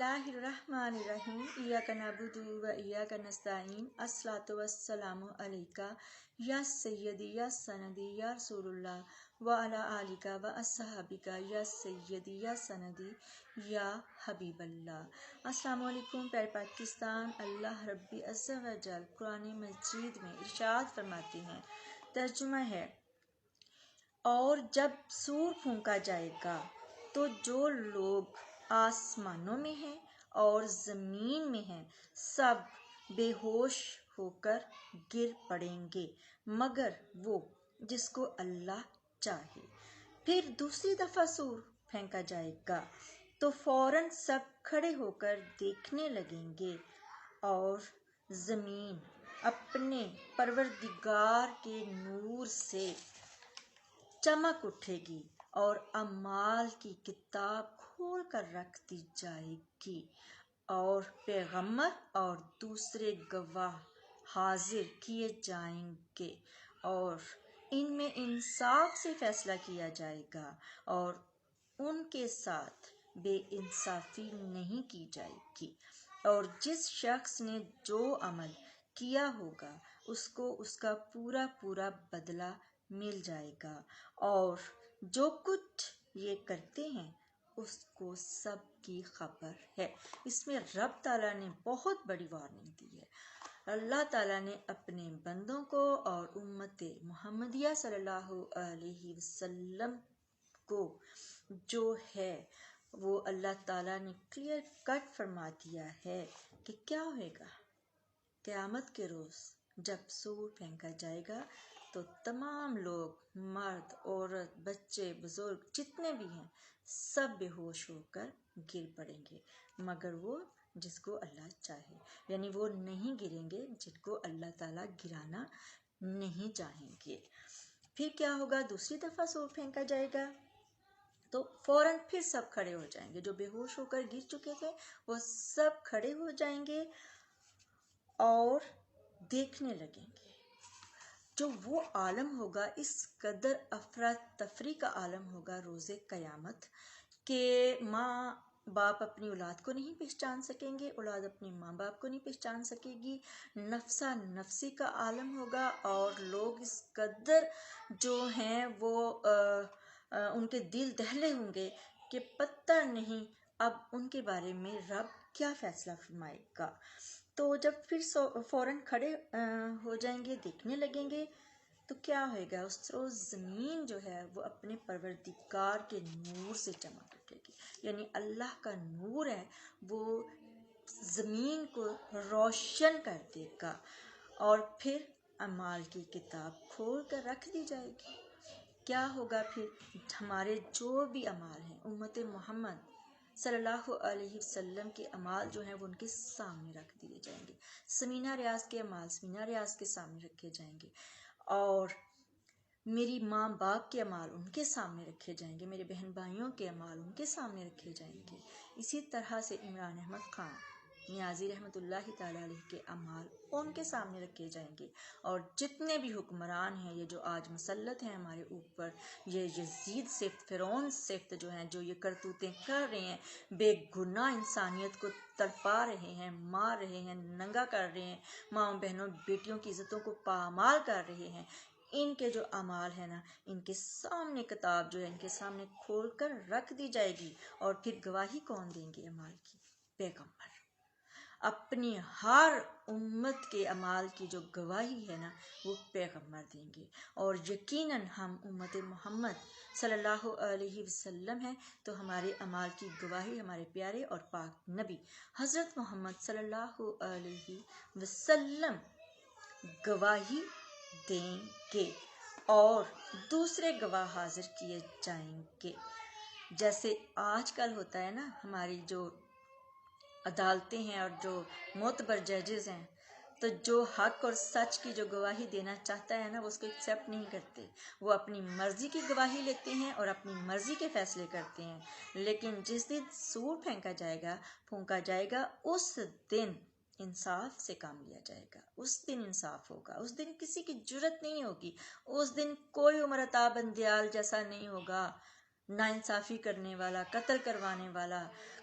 बिस्मिल्लाहिर्रहमानिर्रहीम इय्याका नअबुदु व इय्याका नस्तईन अस्सलातु वस्सलामु अलैका या सय्यदी या सनदी या रसूलुल्लाह व अला आलिका व अस्हाबिका या सय्यदी या सनदी या हबीबल्लाह। अस्सलामु अलैकुम प्यारे पाकिस्तान। अल्लाह रब्बी अज़्ज़ा व जल कुरान मजीद में इरशाद फरमाते हैं, तर्जुमा है, और जब सूर फूंका जाएगा तो जो लोग आसमानों में हैं और ज़मीन में हैं सब बेहोश होकर गिर पड़ेंगे मगर वो जिसको अल्लाह चाहे। फिर दूसरी दफ़ा सूर फेंका जाएगा तो फौरन सब खड़े होकर देखने लगेंगे और ज़मीन अपने परवरदिगार के नूर से चमक उठेगी और अमाल की किताब खोल कर रख दी जाएगी और पैगम्बर और दूसरे गवाह हाजिर किए जाएंगे और इनमें इंसाफ से फैसला किया जाएगा और उनके साथ बेइंसाफी नहीं की जाएगी। और जिस शख्स ने जो अमल किया होगा उसको उसका पूरा पूरा बदला मिल जाएगा और जो कुछ ये करते हैं उसको सब की खबर है। इसमें रब ताला ने बहुत बड़ी वार्निंग दी है। अल्लाह ताला ने अपने बंदों को और उम्मत मुहम्मदिया सल्लल्लाहु अलैहि वसल्लम को जो है वो अल्लाह ताला ने क्लियर कट फरमा दिया है कि क्या होगा। क़यामत के रोज़ जब सूर फेंका जाएगा तो तमाम लोग, मर्द, औरत, बच्चे, बुजुर्ग जितने भी हैं सब बेहोश होकर गिर पड़ेंगे मगर वो जिसको अल्लाह चाहे, यानी वो नहीं गिरेंगे जिनको अल्लाह ताला गिराना नहीं चाहेंगे। फिर क्या होगा, दूसरी दफ़ा सूर फेंका जाएगा तो फौरन फिर सब खड़े हो जाएंगे। जो बेहोश होकर गिर चुके थे वो सब खड़े हो जाएंगे और देखने लगेंगे। जो वो आलम होगा, इस कदर अफरा तफरी का आलम होगा रोज़े क़यामत के माँ बाप अपनी औलाद को नहीं पहचान सकेंगे, औलाद अपने माँ बाप को नहीं पहचान सकेगी। नफ्सा नफ्सी का आलम होगा और लोग इस कदर जो हैं वो उनके दिल दहले होंगे कि पता नहीं अब उनके बारे में रब क्या फ़ैसला फरमाएगा। तो जब फिर फौरन खड़े हो जाएंगे, देखने लगेंगे तो क्या होएगा, उस रोज़ ज़मीन जो है वो अपने परवरदिगार के नूर से चमक उठेगी। यानी अल्लाह का नूर है वो ज़मीन को रोशन कर देगा और फिर अमाल की किताब खोल कर रख दी जाएगी। क्या होगा फिर, हमारे जो भी अमाल हैं उम्मत मोहम्मद सल्लल्लाहु अलैहि वसल्लम के अमाल जो हैं वो उनके सामने रख दिए जाएंगे। समीना रियाज के अमाल समीना रियाज के सामने रखे जाएंगे और मेरी माँ बाप के अमाल उनके सामने रखे जाएंगे, मेरे बहन भाइयों के अमाल उनके सामने रखे जाएंगे। इसी तरह से इमरान अहमद खान नियाज़ी रहमतुल्लाहि ताला अलैह के अमाल उनके सामने रखे जाएंगे और जितने भी हुक्मरान हैं ये जो आज मुसल्लत हैं हमारे ऊपर, ये यजीद सिफ्त, फ़िरौन सिफ्त जो हैं, जो ये करतूतें कर रहे हैं, बेगुनाह इंसानियत को तड़पा रहे हैं, मार रहे हैं, नंगा कर रहे हैं, माँ बहनों बेटियों की इज़्ज़तों को पामाल कर रहे हैं, इनके जो अमाल है ना इनके सामने किताब जो है इनके सामने खोल कर रख दी जाएगी। और फिर गवाही कौन देंगे अमाल की? पैगम्बर अपनी हर उम्मत के अमाल की जो गवाही है ना वो पैगम्बर देंगे। और यकीनन हम उम्मत मोहम्मद सल्लल्लाहु अलैहि वसल्लम हैं तो हमारे अमाल की गवाही हमारे प्यारे और पाक नबी हज़रत मोहम्मद सल्लल्लाहु अलैहि वसल्लम गवाही देंगे और दूसरे गवाह हाजिर किए जाएंगे। जैसे आजकल होता है ना, हमारी जो अदालतें हैं और जो मोतबर जजेस हैं तो जो हक और सच की जो गवाही देना चाहता है ना वो उसको एक्सेप्ट नहीं करते, वो अपनी मर्ज़ी की गवाही लेते हैं और अपनी मर्ज़ी के फ़ैसले करते हैं। लेकिन जिस दिन सूर फूंका जाएगा उस दिन इंसाफ से काम लिया जाएगा, उस दिन इंसाफ होगा, उस दिन किसी की जुर्रत नहीं होगी, उस दिन कोई उमर अता बंदयाल जैसा नहीं होगा नाइंसाफ़ी करने वाला, कत्ल करवाने वाला,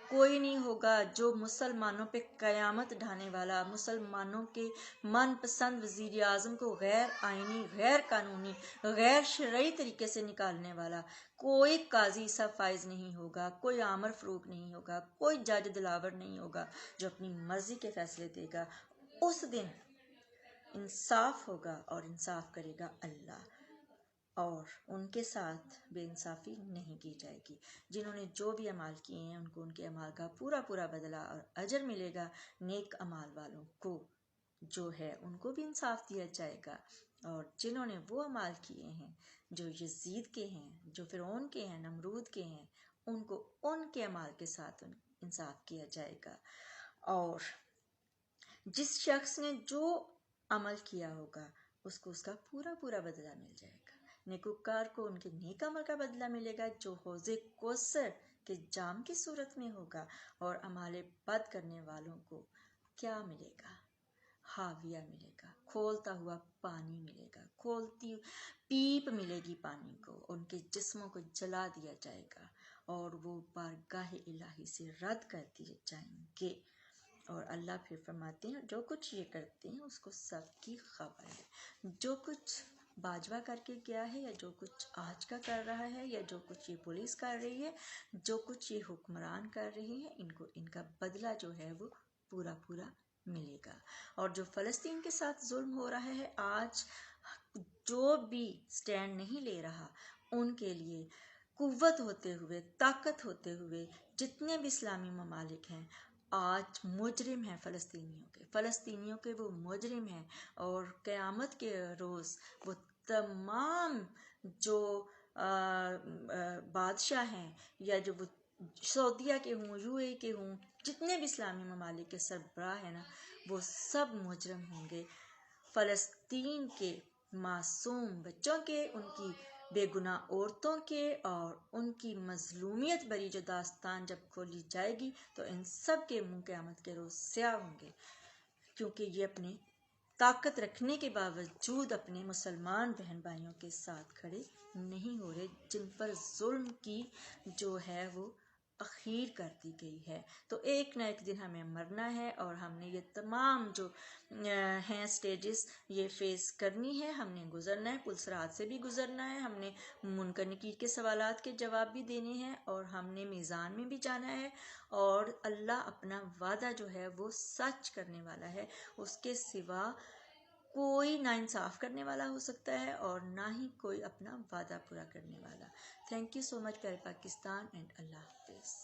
कोई नहीं होगा जो मुसलमानों पे क़यामत ढाने वाला, मुसलमानों के मन पसंद वज़ीर आज़म को गैर आइनी, गैर कानूनी, गैर शरई तरीके से निकालने वाला। कोई काजी सा फाइज नहीं होगा, कोई आमर फरूक नहीं होगा, कोई जज दिलावर नहीं होगा जो अपनी मर्जी के फैसले देगा। उस दिन इंसाफ होगा और इंसाफ करेगा अल्लाह, और उनके साथ बेइंसाफ़ी नहीं की जाएगी। जिन्होंने जो भी अमाल किए हैं उनको उनके अमाल का पूरा पूरा बदला और अजर मिलेगा। नेक अमाल वालों को जो है उनको भी इंसाफ दिया जाएगा, और जिन्होंने वो अमाल किए हैं जो यजीद के हैं, जो फिरौन के हैं, नमरूद के हैं, उनको उनके अमाल के साथ इंसाफ किया जाएगा। और जिस शख्स ने जो अमल किया होगा उसको उसका पूरा पूरा बदला मिल जाएगा। नेकुकार को उनके नेक अमल का बदला मिलेगा जो हौज़े कौसर के जाम की सूरत में होगा, और अमाले बद करने वालों को क्या मिलेगा? हाविया मिलेगा, खोलता हुआ पानी मिलेगा, खोलती पीप मिलेगी पानी को। उनके जिस्मों को जला दिया जाएगा और वो बारगाह इलाही से रद्द कर दिए जाएंगे। और अल्लाह फिर फरमाते हैं जो कुछ ये करते हैं उसको सबकी खबर है। जो कुछ बाजवा करके गया है, या जो कुछ आज का कर रहा है, या जो कुछ ये पुलिस कर रही है, जो कुछ ये हुक्मरान कर रही है, इनको इनका बदला जो है वो पूरा पूरा मिलेगा। और जो फ़लस्तीन के साथ जुल्म हो रहा है आज, जो भी स्टैंड नहीं ले रहा, उनके लिए कुव्वत होते हुए, ताकत होते हुए जितने भी इस्लामी ममालिक हैं आज मुजरिम हैं फ़लस्तीनियों के वो मुजरिम हैं। और क़यामत के रोज़ वो तमाम जो बादशाह हैं, या जो वो सऊदीया के हों, यूएई के हों, जितने भी इस्लामी ममालिक के सरबराह हैं ना, वो सब मुजरिम होंगे। फ़लस्तीन के मासूम बच्चों के, उनकी बेगुनाह औरतों के, और उनकी मजलूमियत भरी जो दास्तान जब खोली जाएगी तो इन सब के मुंह क़यामत के रोज़ स्याह होंगे, क्योंकि ये अपनी ताकत रखने के बावजूद अपने मुसलमान बहन भाइयों के साथ खड़े नहीं हो रहे, जिन पर जुल्म की जो है वो अखीर कर दी गई है। तो एक ना एक दिन हमें मरना है, और हमने ये तमाम जो हैं स्टेजेस ये फेस करनी है, हमने गुजरना है, पुलसरात से भी गुजरना है, हमने मुनकर नकीर के सवालात के जवाब भी देने हैं, और हमने मीज़ान में भी जाना है। और अल्लाह अपना वादा जो है वो सच करने वाला है, उसके सिवा कोई ना इंसाफ करने वाला हो सकता है और ना ही कोई अपना वादा पूरा करने वाला। थैंक यू सो मच प्यारे पाकिस्तान, एंड अल्लाह हाफिज़।